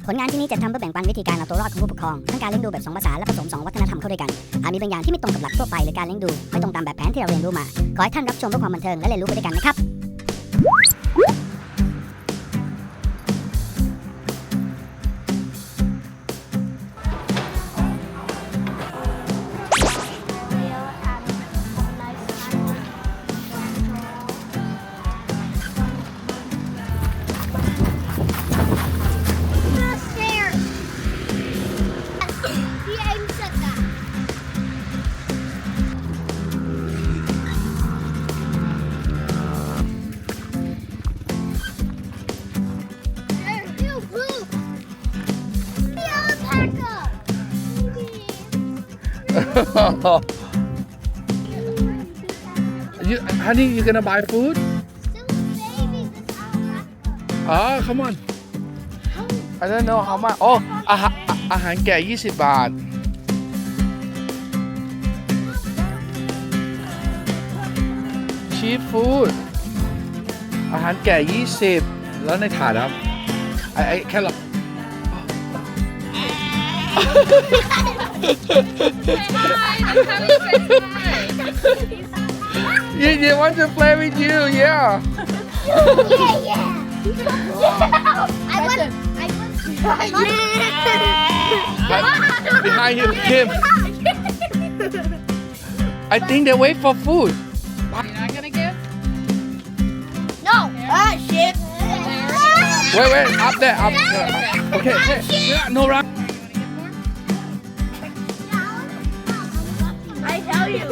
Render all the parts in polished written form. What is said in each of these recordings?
ผลงานที่นี้จะทำเพื่อแบ่งปันวิธีการเอาตัวรอดของผู้ปกครองทั้งการเลี้ยงดูแบบ2ภาษาและผสม2วัฒนธรรมเข้าด้วยกันอาจมีบางอย่างที่ไม่ตรงกับหลักทั่วไปหรือการเลี้ยงดูไม่ตรงตามแบบแผนที่เราเรียนรู้มาขอให้ท่านรับชมเพื่อความบันเทิงและเรียนรู้ไปด้วยกันนะครับHoney, you gonna buy food? Oh, come on. I don't know how much. Oh, อาหารแก่20 บาท Cheap food อาหารแก่20แล้วในถาดครับไอ้แค่หรอYou want to play with you, yeah. Behind him. I think they wait for food. You're not gonna give? No. Shit. Wait, up there. Okay, hey, no run. I tell you.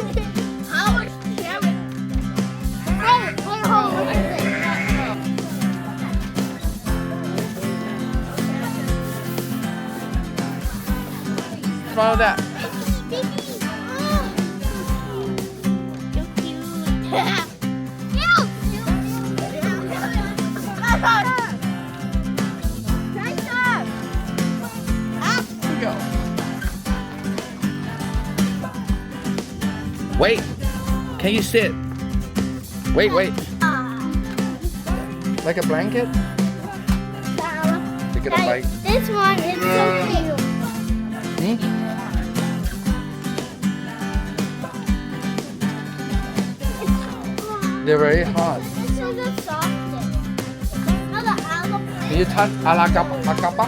Follow that. Go. Wait. Can you sit? Wait. Like a blanket? Take it a bite. This one is so cute. They're very hot. This is the softest. Can you touch alagapa?